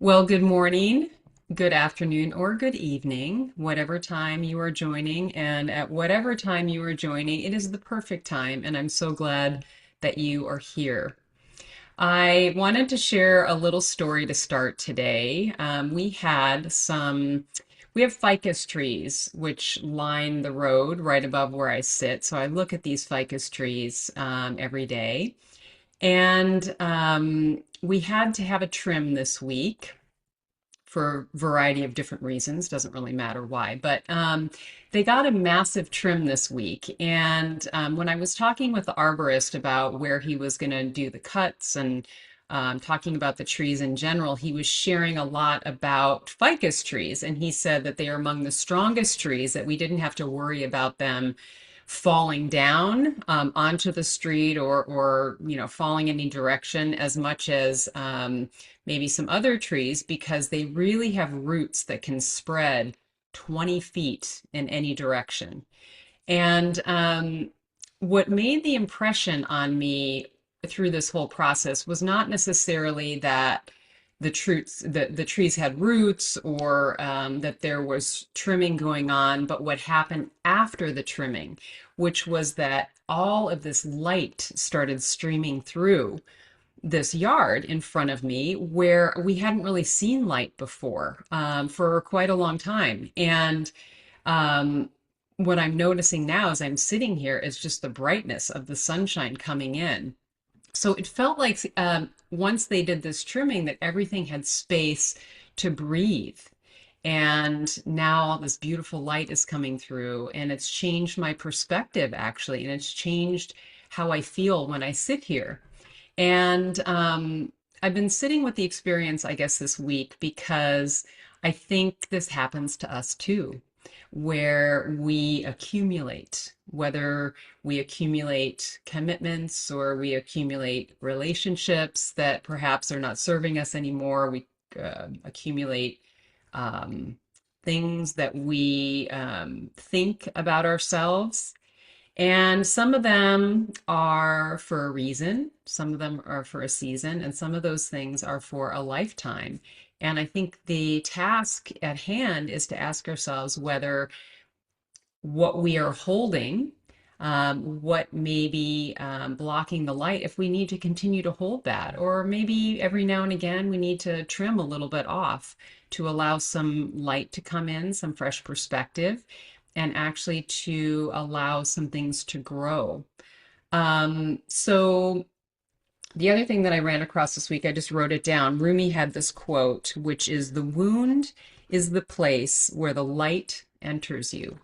Well, good morning, good afternoon, or good evening, whatever time you are joining. And at whatever time you are joining, it is the perfect time. And I'm so glad that you are here. I wanted to share a little story to start today. We have ficus trees which line the road right above where I sit. So I look at these ficus trees every day. And we had to have a trim this week for a variety of different reasons. Doesn't really matter why, but they got a massive trim this week. And when I was talking with the arborist about where he was going to do the cuts and talking about the trees in general, he was sharing a lot about ficus trees. And he said that they are among the strongest trees, that we didn't have to worry about them falling down onto the street or falling any direction as much as maybe some other trees, because they really have roots that can spread 20 feet in any direction. And what made the impression on me through this whole process was not necessarily that the trees had roots, or that there was trimming going on, but what happened after the trimming, which was that all of this light started streaming through this yard in front of me where we hadn't really seen light before for quite a long time. And um, what I'm noticing now as I'm sitting here is just the brightness of the sunshine coming in. So it felt like once they did this trimming, that everything had space to breathe. And now all this beautiful light is coming through, and it's changed my perspective actually, and it's changed how I feel when I sit here. And I've been sitting with the experience, I guess, this week because I think this happens to us too, where we accumulate, whether we accumulate commitments or we accumulate relationships that perhaps are not serving us anymore. We accumulate um, things that we think about ourselves, and some of them are for a reason, some of them are for a season, and some of those things are for a lifetime. And I think the task at hand is to ask ourselves whether what we are holding, what may be blocking the light, if we need to continue to hold that, or maybe every now and again we need to trim a little bit off to allow some light to come in, some fresh perspective, and actually to allow some things to grow. So the other thing that I ran across this week, I just wrote it down. Rumi had this quote, which is, "The wound is the place where the light enters you."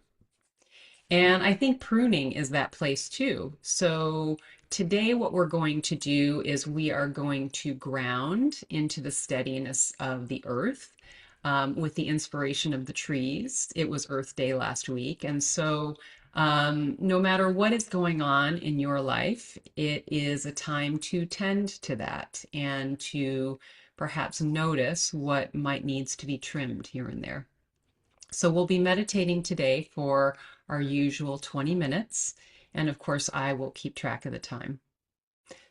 And I think pruning is that place too. So today, what we're going to do is we are going to ground into the steadiness of the earth with the inspiration of the trees. It was Earth Day last week. And so, no matter what is going on in your life, it is a time to tend to that and to perhaps notice what might needs to be trimmed here and there. So we'll be meditating today for our usual 20 minutes. And of course, I will keep track of the time.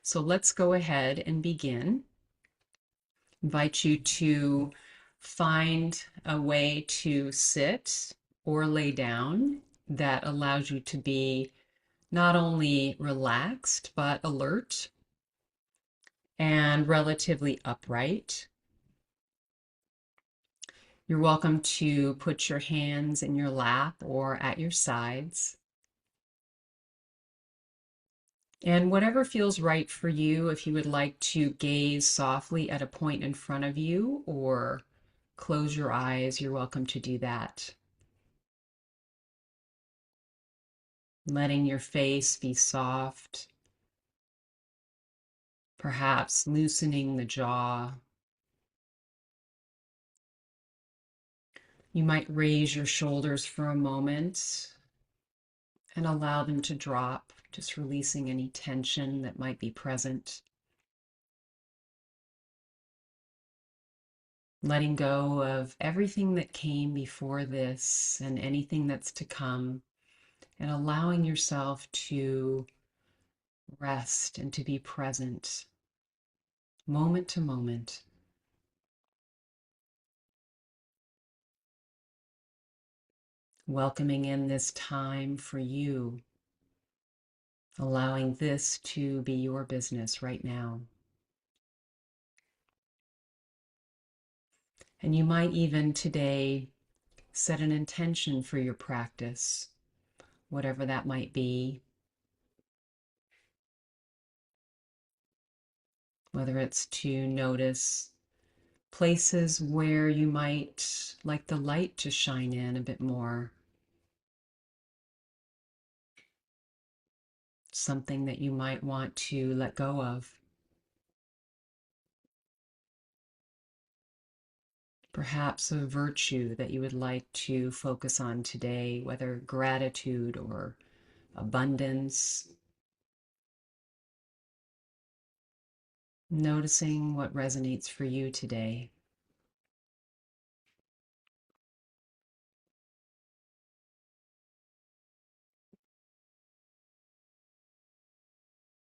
So let's go ahead and begin. Invite you to find a way to sit or lay down that allows you to be not only relaxed, but alert and relatively upright. You're welcome to put your hands in your lap or at your sides. And whatever feels right for you, if you would like to gaze softly at a point in front of you or close your eyes, you're welcome to do that. Letting your face be soft, perhaps loosening the jaw. You might raise your shoulders for a moment and allow them to drop, just releasing any tension that might be present. Letting go of everything that came before this and anything that's to come, and allowing yourself to rest and to be present moment to moment. welcoming in this time for you, allowing this to be your business right now. And you might even today set an intention for your practice, whatever that might be, whether it's to notice places where you might like the light to shine in a bit more, something that you might want to let go of. Perhaps a virtue that you would like to focus on today, whether gratitude or abundance. Noticing what resonates for you today.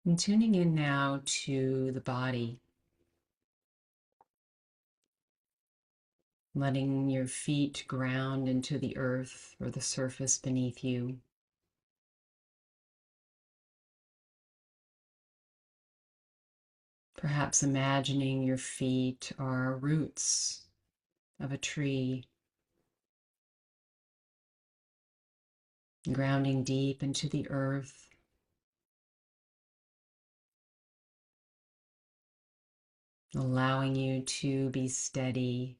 And tuning in now to the body, letting your feet ground into the earth or the surface beneath you. Perhaps imagining your feet are roots of a tree, grounding deep into the earth, allowing you to be steady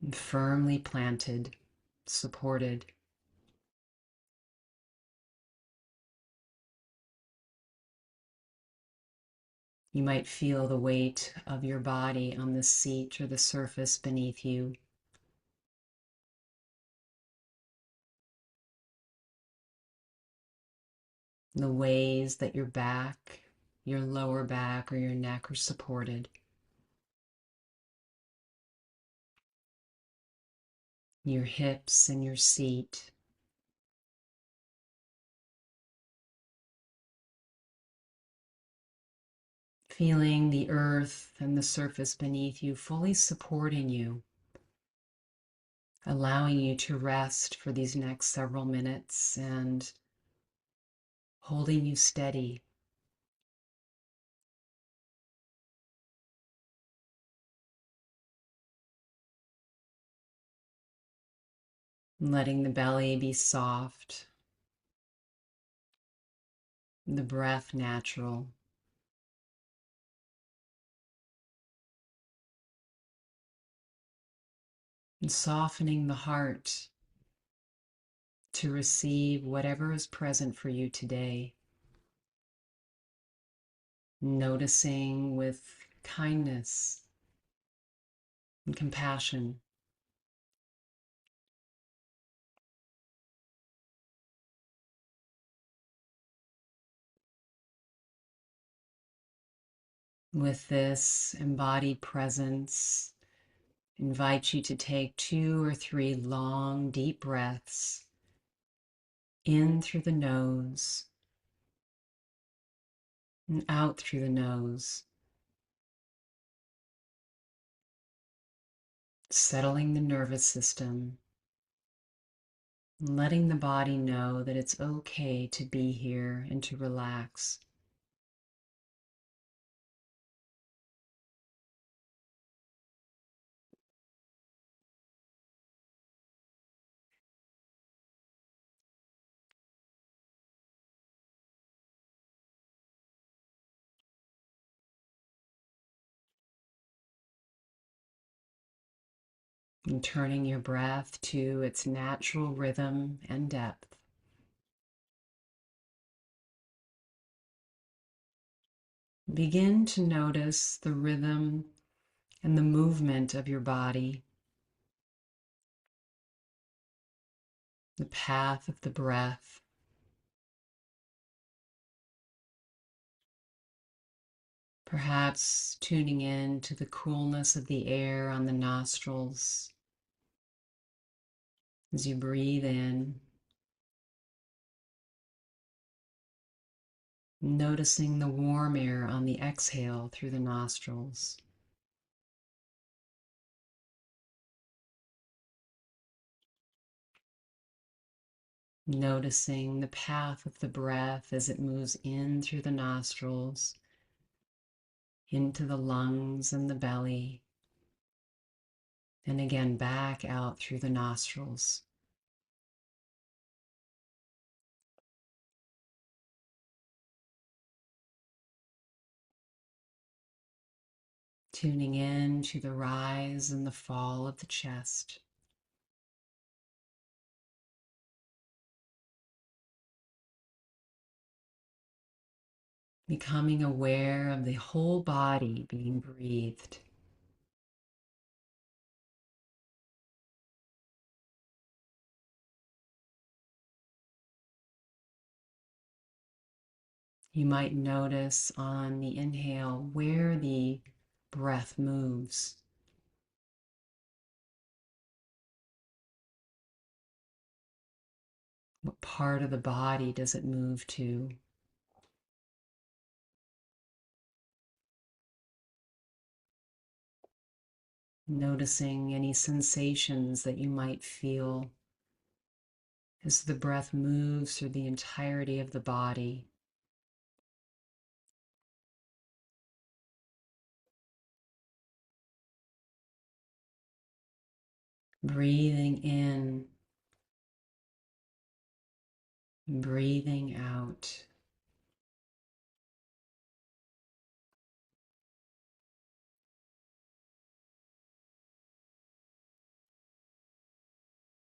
and firmly planted, supported. You might feel the weight of your body on the seat or the surface beneath you. The ways that your back, your lower back, or your neck are supported. Your hips and your seat. Feeling the earth and the surface beneath you fully supporting you, allowing you to rest for these next several minutes and holding you steady. Letting the belly be soft, the breath natural. And softening the heart to receive whatever is present for you today. Noticing with kindness and compassion. With this embodied presence, invite you to take 2 or 3 long, deep breaths in through the nose and out through the nose, settling the nervous system, and letting the body know that it's okay to be here and to relax. And turning your breath to its natural rhythm and depth. Begin to notice the rhythm and the movement of your body, the path of the breath. Perhaps tuning in to the coolness of the air on the nostrils as you breathe in, noticing the warm air on the exhale through the nostrils. Noticing the path of the breath as it moves in through the nostrils, into the lungs and the belly, and again back out through the nostrils. Tuning in to the rise and the fall of the chest. Becoming aware of the whole body being breathed. You might notice on the inhale where the breath moves. What part of the body does it move to? Noticing any sensations that you might feel as the breath moves through the entirety of the body. Breathing in, breathing out.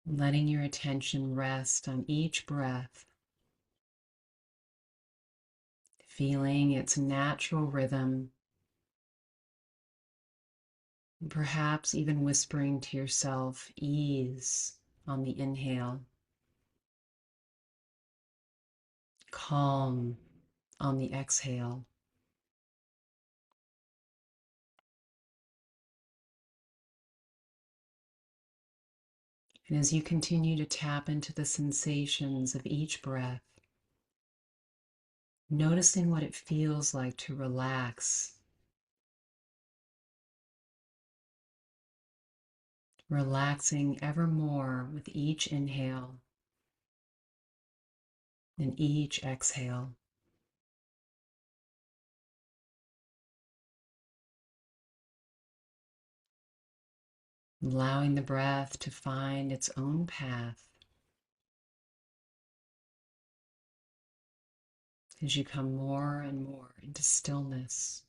Letting your attention rest on each breath, feeling its natural rhythm, perhaps even whispering to yourself, ease on the inhale, calm on the exhale. And as you continue to tap into the sensations of each breath, noticing what it feels like to relax, relaxing ever more with each inhale and each exhale. Allowing the breath to find its own path as you come more and more into stillness.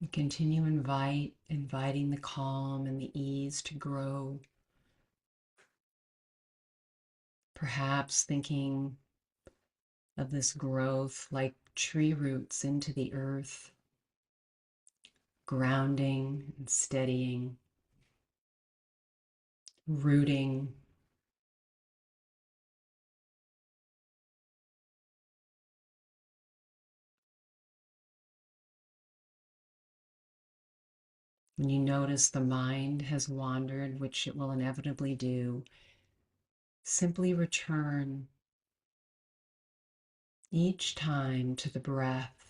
And continue inviting the calm and the ease to grow. Perhaps thinking of this growth like tree roots into the earth, grounding and steadying, rooting. When you notice the mind has wandered, which it will inevitably do, simply return each time to the breath.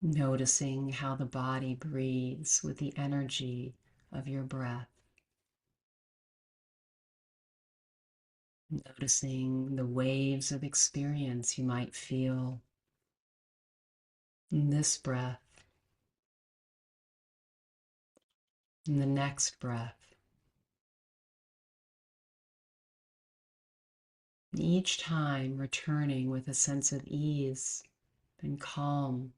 Noticing how the body breathes with the energy of your breath. Noticing the waves of experience you might feel in this breath, in the next breath. And each time returning with a sense of ease and calm,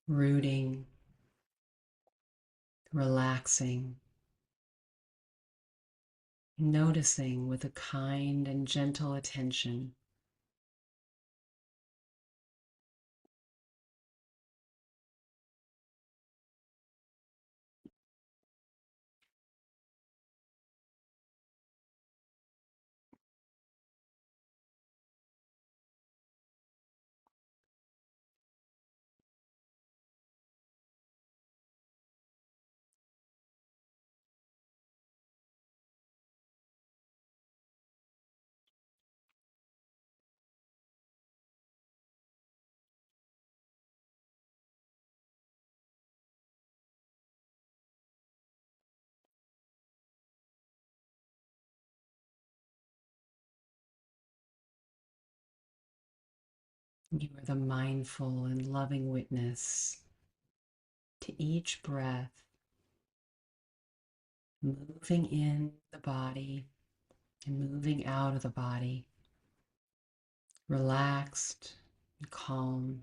rooting, relaxing, noticing with a kind and gentle attention. You are the mindful and loving witness to each breath, moving in the body and moving out of the body, relaxed and calm,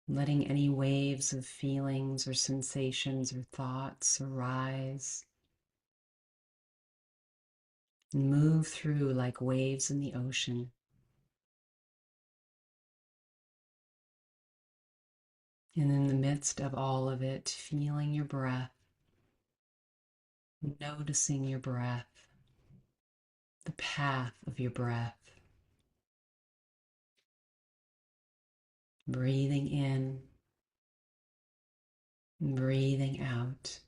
letting any waves of feelings or sensations or thoughts arise and move through like waves in the ocean. And in the midst of all of it, feeling your breath, noticing your breath, the path of your breath, breathing in and breathing out.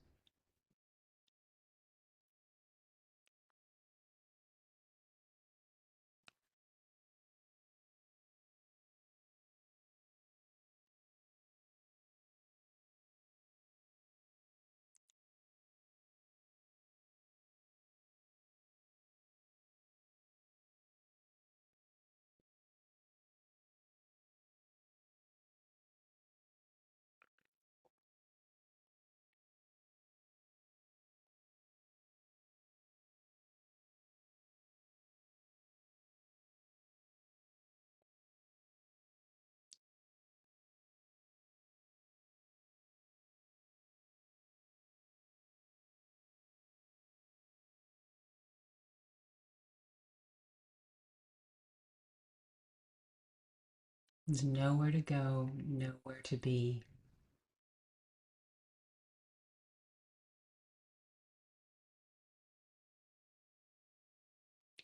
There's nowhere to go, nowhere to be.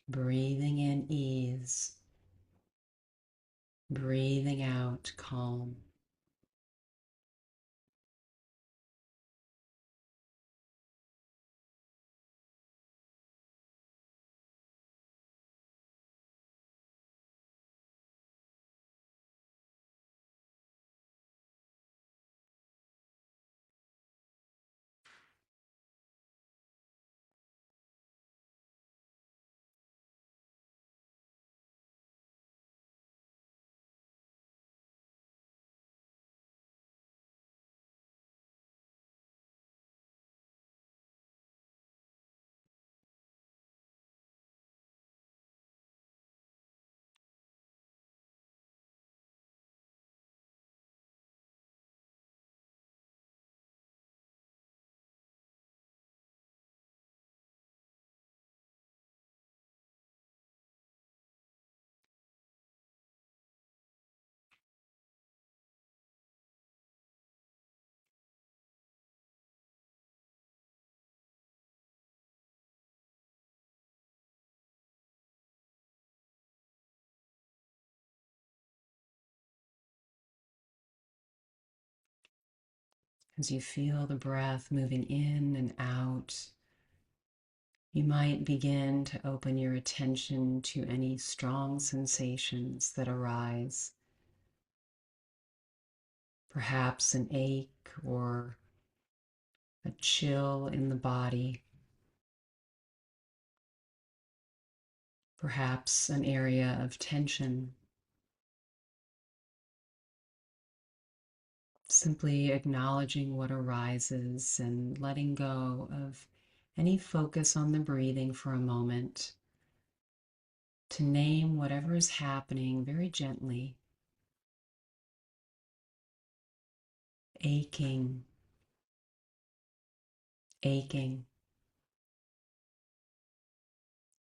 Breathing in ease, breathing out calm. As you feel the breath moving in and out, you might begin to open your attention to any strong sensations that arise. Perhaps an ache or a chill in the body, perhaps an area of tension. Simply acknowledging what arises and letting go of any focus on the breathing for a moment to name whatever is happening very gently. Aching, aching,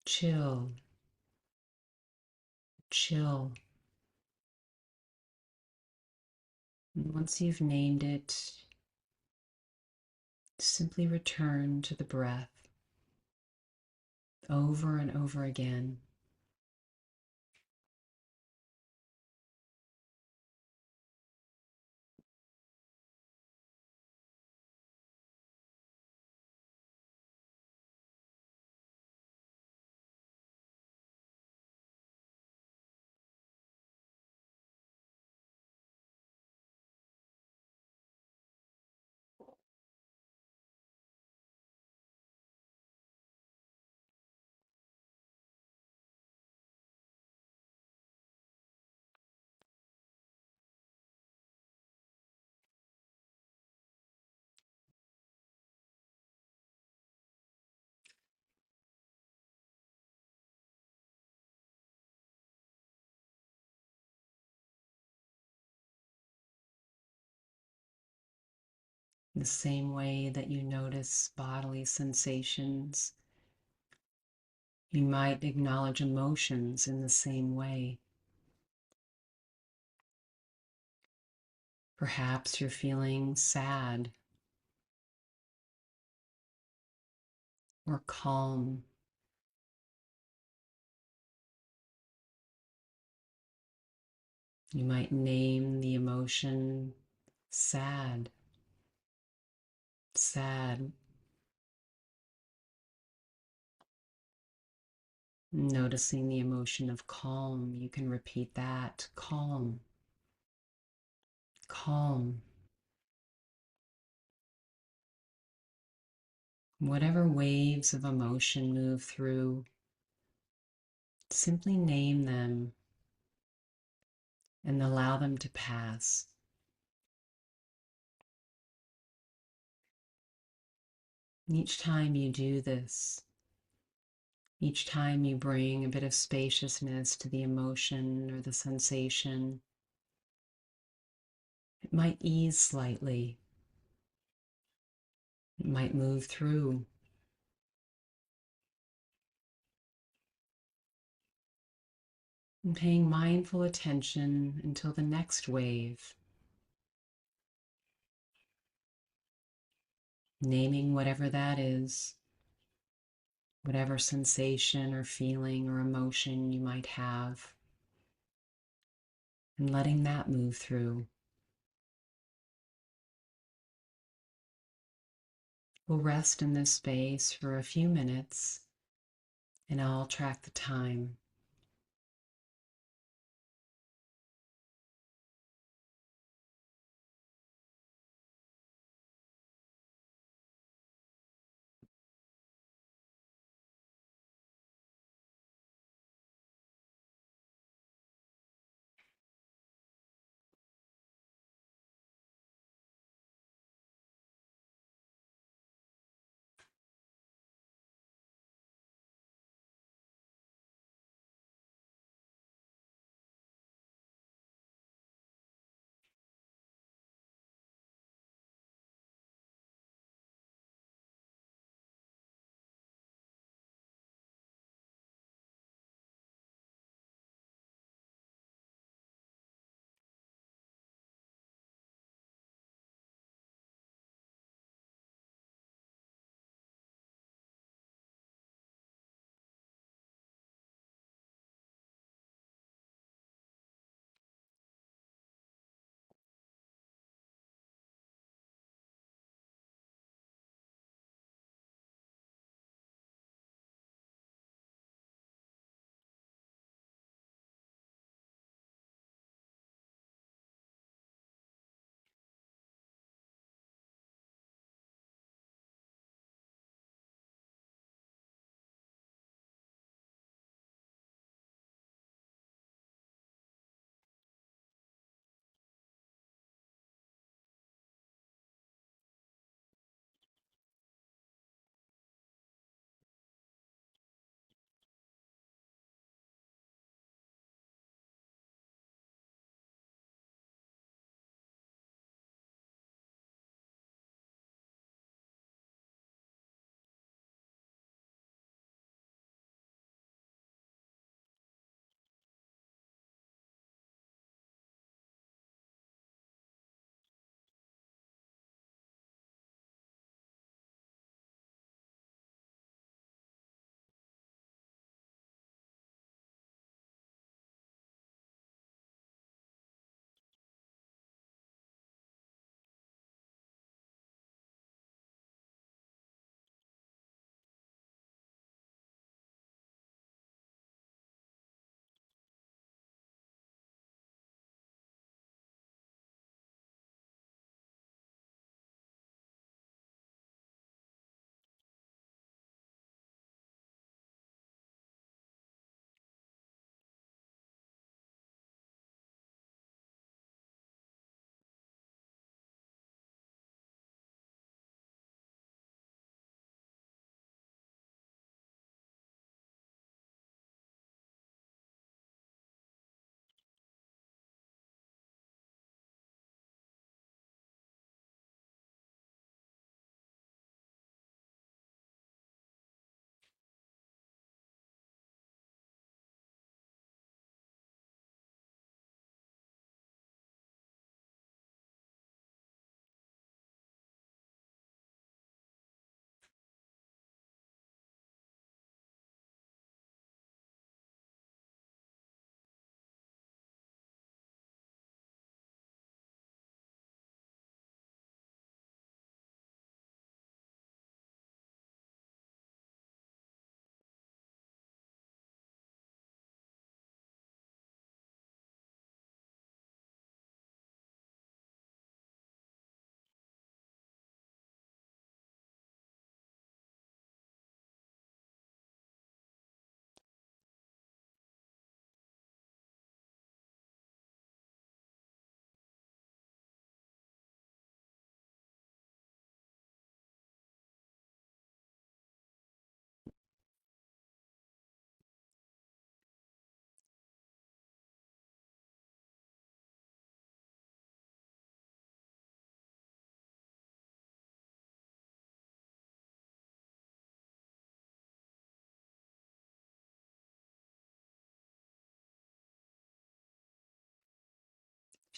chill, chill. And once you've named it, simply return to the breath over and over again. The same way that you notice bodily sensations, you might acknowledge emotions in the same way. Perhaps you're feeling sad or calm. You might name the emotion sad, sad. Noticing the emotion of calm, you can repeat that. Calm, calm. Whatever waves of emotion move through, simply name them and allow them to pass. Each time you do this, each time you bring a bit of spaciousness to the emotion or the sensation, it might ease slightly, it might move through. And paying mindful attention until the next wave, naming whatever that is, whatever sensation or feeling or emotion you might have, and letting that move through. We'll rest in this space for a few minutes, and I'll track the time.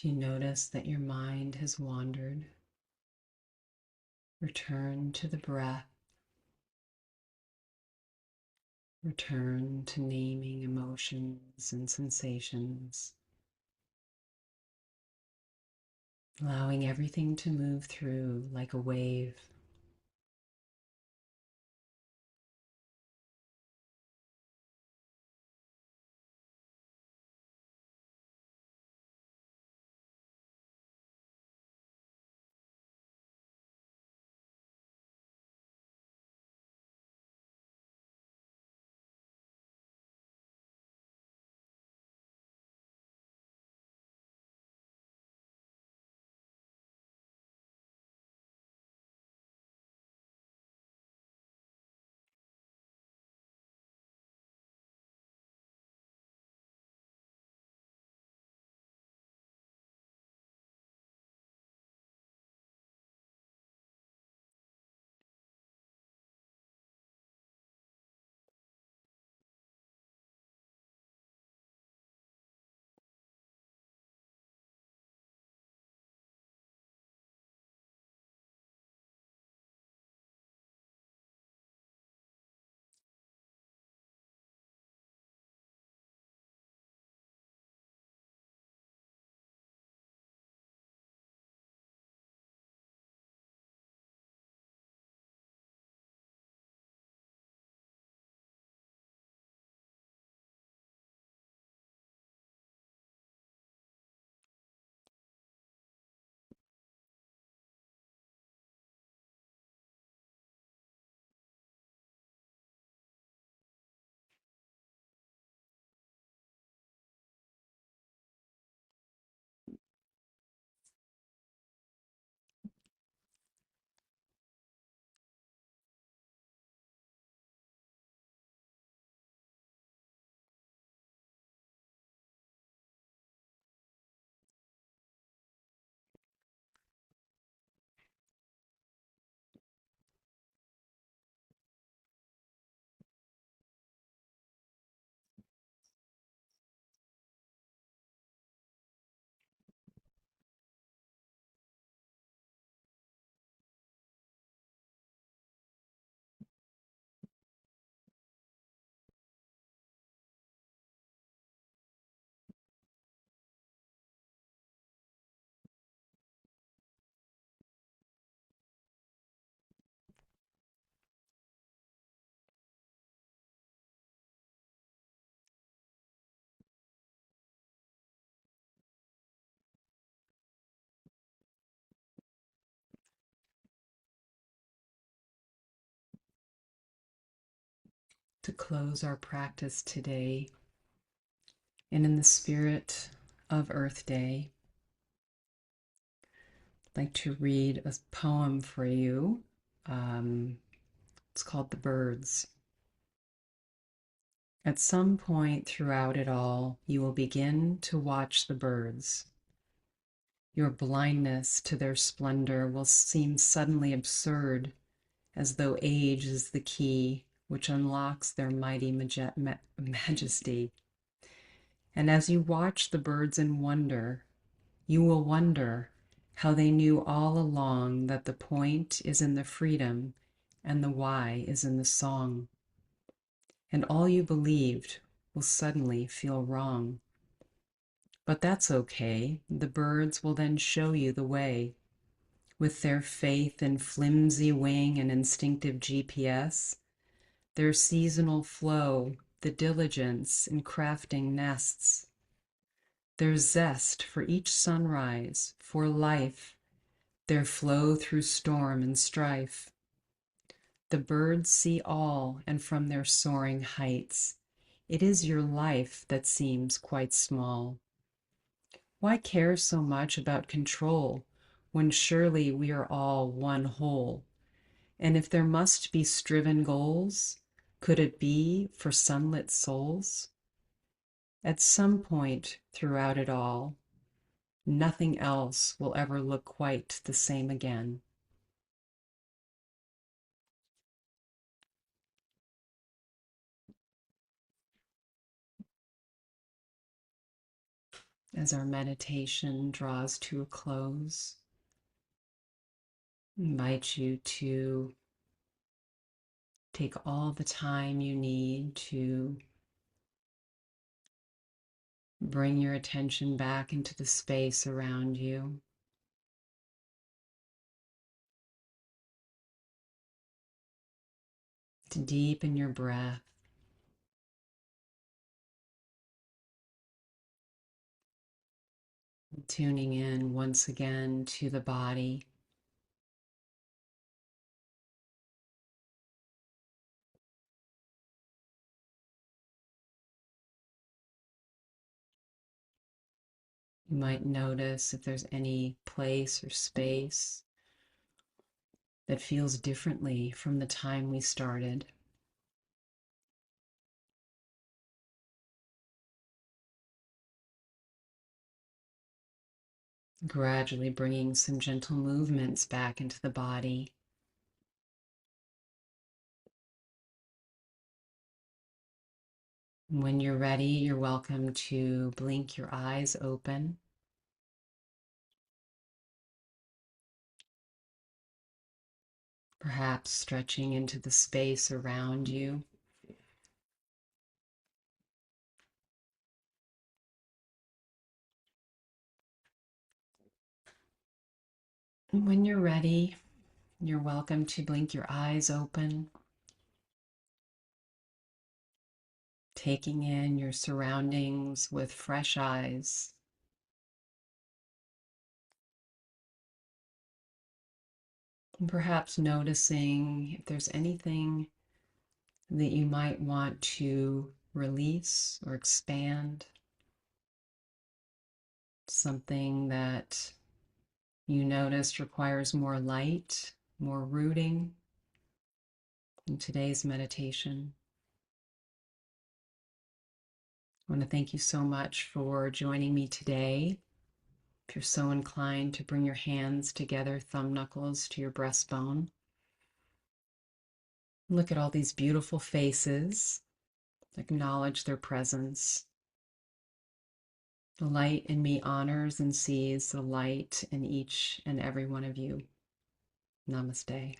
If you notice that your mind has wandered, return to the breath, return to naming emotions and sensations, allowing everything to move through like a wave. To close our practice today, and in the spirit of Earth Day, I'd like to read a poem for you. It's called The Birds. At some point throughout it all, you will begin to watch the birds. Your blindness to their splendor will seem suddenly absurd, as though age is the key which unlocks their mighty majesty. And as you watch the birds in wonder, you will wonder how they knew all along that the point is in the freedom and the why is in the song. And all you believed will suddenly feel wrong. But that's okay. The birds will then show you the way. With their faith in flimsy wing and instinctive GPS, their seasonal flow, the diligence in crafting nests, their zest for each sunrise, for life, their flow through storm and strife. The birds see all, and from their soaring heights, it is your life that seems quite small. Why care so much about control when surely we are all one whole? And if there must be striven goals, could it be for sunlit souls? At some point throughout it all, nothing else will ever look quite the same again. As our meditation draws to a close, I invite you to take all the time you need to bring your attention back into the space around you. To deepen your breath, tuning in once again to the body. You might notice if there's any place or space that feels differently from the time we started. Gradually bringing some gentle movements back into the body. When you're ready, you're welcome to blink your eyes open. Perhaps stretching into the space around you. And when you're ready, you're welcome to blink your eyes open, taking in your surroundings with fresh eyes. And perhaps noticing if there's anything that you might want to release or expand, something that you notice requires more light, more rooting in today's meditation. I want to thank you so much for joining me today. If you're so inclined to bring your hands together, thumb knuckles to your breastbone, look at all these beautiful faces, acknowledge their presence. The light in me honors and sees the light in each and every one of you. Namaste.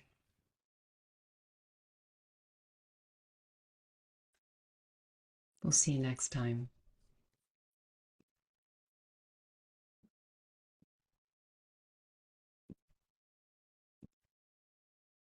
We'll see you next time.